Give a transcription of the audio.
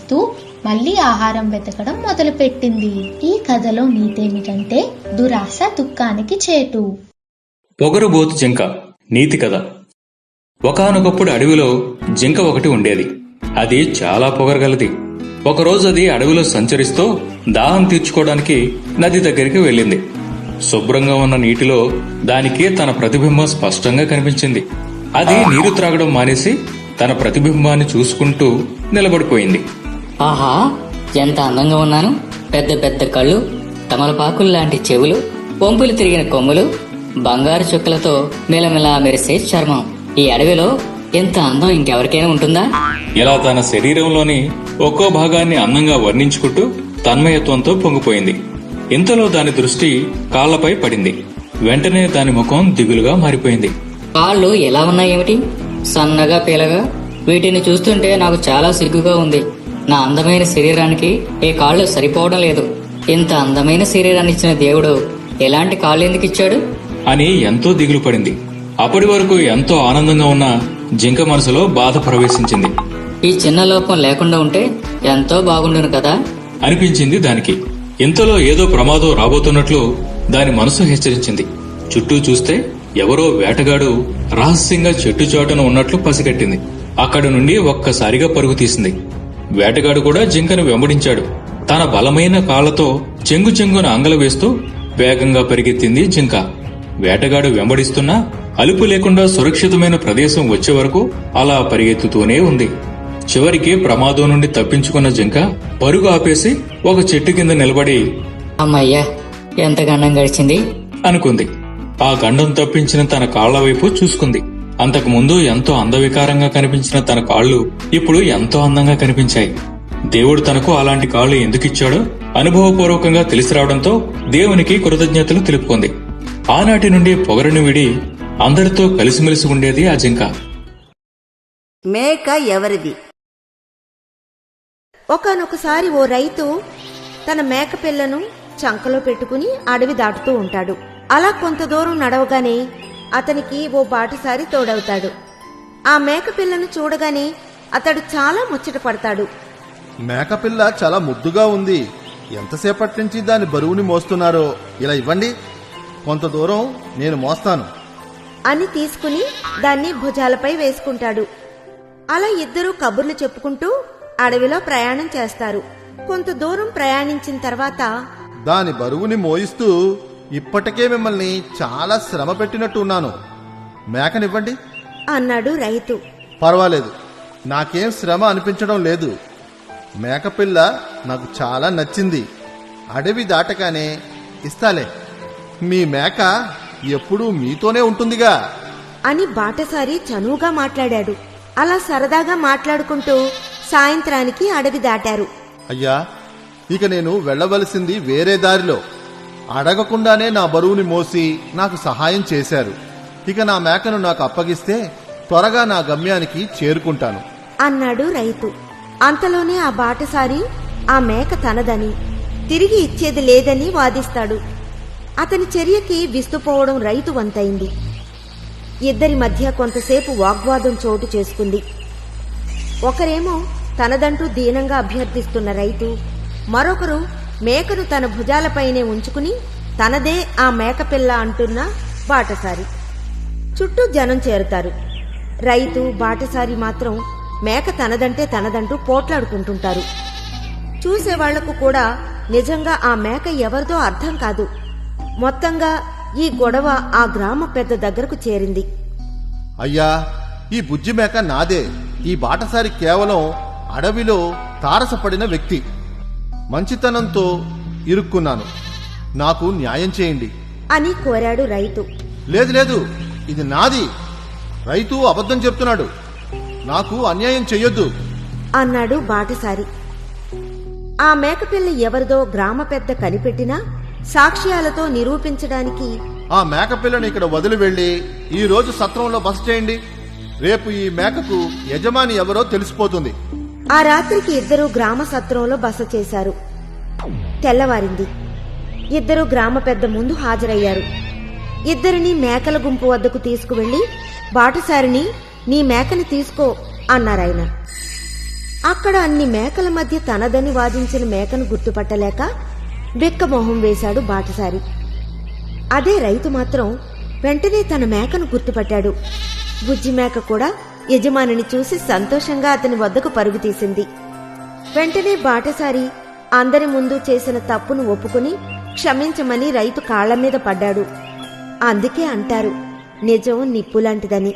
చేస్తూ మళ్ళీ ఆహారం వెతకడం మొదలుపెట్టింది. ఈ కథలో నీతేమిటంటే దురాశ దుఃఖానికి చేటు. పొగరుబోతు జింక నీతి కథ. ఒకానొకప్పుడు అడవిలో జింక ఒకటి ఉండేది. అది చాలా పొగరగలది. ఒకరోజు అది అడవిలో సంచరిస్తూ దాహం తీర్చుకోవడానికి నది దగ్గరికి వెళ్ళింది. శుభ్రంగా ఉన్న నీటిలో దానికి తన ప్రతిబింబం స్పష్టంగా కనిపించింది. అది నీరు త్రాగడం మానేసి తన ప్రతిబింబాన్ని చూసుకుంటూ నిలబడిపోయింది. ఆహా, ఎంత అందంగా ఉన్నాను! పెద్ద పెద్ద కళ్ళు, తమలపాకుల్లాంటి చెవులు, వంపులు తిరిగిన కొమ్ములు, బంగారు చుక్కలతో మిలమిలా మెరిసే చర్మం. ఈ అడవిలో ఎంత అందం ఇంకెవరికైనా ఉంటుందా? ఇలా తన శరీరంలోని ఒక్కో భాగాన్ని అందంగా వర్ణించుకుంటూ తన్మయత్వంతో పొంగిపోయింది. ఇంతలో దాని దృష్టి కాళ్లపై పడింది. వెంటనే దాని ముఖం దిగులుగా మారిపోయింది. కాళ్ళు ఎలా ఉన్నాయేమిటి? సన్నగా పీలగా. వీటిని చూస్తుంటే నాకు చాలా సిగ్గుగా ఉంది. నా అందమైన శరీరానికి ఈ కాళ్ళు సరిపోవడం లేదు. ఇంత అందమైన శరీరాన్ని ఇచ్చిన దేవుడు ఎలాంటి కాళ్ళు ఎందుకు ఇచ్చాడు అని ఎంతో దిగులు పడింది. అప్పటి వరకు ఎంతో ఆనందంగా ఉన్న జింక మనసులో బాధ ప్రవేశించింది. ఈ చిన్న లోపం లేకుండా ఉంటే ఎంతో బాగుండును కదా అనిపించింది దానికి. ఇంతలో ఏదో ప్రమాదం రాబోతున్నట్లు దాని మనసు హెచ్చరించింది. చుట్టూ చూస్తే ఎవరో వేటగాడు రహస్యంగా చెట్టు చాటున ఉన్నట్లు పసిగట్టింది. అక్కడి నుండి ఒక్కసారిగా పరుగు తీసింది. వేటగాడు కూడా జింకను వెంబడించాడు. తన బలమైన కాళ్లతో చెంగు చెంగున అంగలు వేస్తూ వేగంగా పరిగెత్తింది జింక. వేటగాడు వెంబడిస్తున్నా అలుపు లేకుండా సురక్షితమైన ప్రదేశం వచ్చే వరకు అలా పరిగెత్తుతూనే ఉంది. చివరికి ప్రమాదం నుండి తప్పించుకున్న జింక పరుగు ఆపేసి ఒక చెట్టు కింద నిలబడి అమ్మయ్యా, ఎంత గండం గడిచింది అనుకుంది. ఆ గండం తప్పించిన తన కాళ్ల వైపు చూసుకుంది. అంతకు ముందు ఎంతో అందవికారంగా కనిపించిన తన కాళ్లు ఇప్పుడు ఎంతో అందంగా కనిపించాయి. దేవుడు తనకు అలాంటి కాళ్లు ఎందుకిచ్చాడో అనుభవపూర్వకంగా తెలిసి రావడంతో దేవునికి కృతజ్ఞతలు తెలుపుకుంది. ఆనాటి నుండి పొగరుని విడి అందరితో కలిసిమెలిసి ఉండేది ఆ జింక. మేక ఎవరిది? ఒకానొకసారి ఓ రైతు తన మేక పిల్లను చంకలో పెట్టుకుని అడవి దాటుతూ ఉంటాడు. అలా కొంత దూరం నడవగానే అతనికి ఓ బాటసారి తోడవుతాడు. ఆ మేక పిల్లను చూడగానే అతడు చాలా ముచ్చట పడతాడు. మేకపిల్ల చాలా ముద్దుగా ఉంది. ఎంతసేపటి నుంచి దాని బరువుని మోస్తున్నారో. ఇలా ఇవ్వండి, కొంత దూరం నేను మోస్తాను అని తీసుకుని దాన్ని భుజాలపై వేసుకుంటాడు. అలా ఇద్దరూ కబుర్లు చెప్పుకుంటూ అడవిలో ప్రయాణం చేస్తారు. కొంత దూరం ప్రయాణించిన తర్వాత దాని బరువుని మోయిస్తూ ఇప్పటికే మిమ్మల్ని చాలా శ్రమ పెట్టినట్టు ఉన్నాను. మేకనివ్వండి అన్నాడు రైతు. పర్వాలేదు, నాకేం శ్రమ అనిపించడం లేదు. మేకపిల్ల నాకు చాలా నచ్చింది. అడవి దాటగానే ఇస్తాలే. మీ మేక ఎప్పుడూ మీతోనే ఉంటుందిగా అని బాటసారి చనువుగా మాట్లాడాడు. అలా సరదాగా మాట్లాడుకుంటూ సాయంత్రానికి అడవి దాటారు. అయ్యా, ఇక నేను వెళ్లవలసింది వేరే దారిలో. అడగకుండానే నా బరువుని మోసి నాకు సహాయం చేశారు. ఇక నా మేకను నాకు అప్పగిస్తే త్వరగా నా గమ్యానికి చేరుకుంటాను అన్నాడు రైతు. అంతలోనే ఆ బాటసారి ఆ మేక తనదని, తిరిగి ఇచ్చేది లేదని వాదిస్తాడు. అతని చర్యకి విస్తుపోవడం రైతు వంతైంది. ఇద్దరి మధ్య కొంతసేపు వాగ్వాదం చోటు చేసుకుంది. ఒకరేమో తనదంటూ దీనంగా అభ్యర్థిస్తున్న రైతు, మరొకరు మేకను తన భుజాలపైనే ఉంచుకుని తనదే ఆ మేకపిల్ల అంటున్న బాటసారి. చుట్టూ జనం చేరుతారు. రైతు, బాటసారి మాత్రం మేక తనదంటే తనదంటూ పోట్లాడుకుంటుంటారు. చూసేవాళ్లకు కూడా నిజంగా ఆ మేక ఎవరిదో అర్థం కాదు. మొత్తంగా ఈ గొడవ ఆ గ్రామ పెద్ద దగ్గరకు చేరింది. అయ్యా, ఈ బుజ్జి మేక నాదే. ఈ బాటసారి కేవలం అడవిలో తారసపడిన వ్యక్తి. మంచితనంతో ఇరుక్కున్నాను. నాకు న్యాయం చేయండి అని కోరాడు రైతు. లేదు లేదు, ఇది నాది. రైతు అబద్ధం చెప్తున్నాడు. నాకు అన్యాయం చెయ్యొద్దు అన్నాడు బాటసారి. ఆ మేకపిల్ల ఎవరిదో గ్రామ పెద్ద కనిపెట్టినా సాక్ష్యాలతో నిరూపించడానికి ఆ మేకపిల్లని ఇక్కడ వదిలి వెళ్లి ఈ రోజు సత్రంలో బస చేయండి. రేపు ఈ మేకకు యజమాని ఎవరో తెలిసిపోతుంది. ఆ రాత్రికి ఇద్దరూ గ్రామ సత్రంలో బస చేశారు. తెల్లవారింది. ఇద్దరూ గ్రామ పెద్ద ముందు హాజరయ్యారు. ఇద్దరిని మేకల గుంపు వద్దకు తీసుకువెళ్లి బాటసారిని నీ మేకని తీసుకో అన్నారాయన. అక్కడ అన్ని మేకల మధ్య తనదని వాదించిన మేకను గుర్తుపట్టలేక బెక్కమొహం వేశాడు బాటసారి. అదే రైతు మాత్రం వెంటనే తన మేకను గుర్తుపట్టాడు. బుజ్జి మేక కూడా యజమానిని చూసి సంతోషంగా అతని వద్దకు పరుగు తీసింది. వెంటనే బాటసారి అందరి ముందు చేసిన తప్పును ఒప్పుకుని క్షమించమని రైతు కాళ్ల మీద పడ్డాడు. అందుకే అంటారు, నిజం నిప్పులాంటిదని.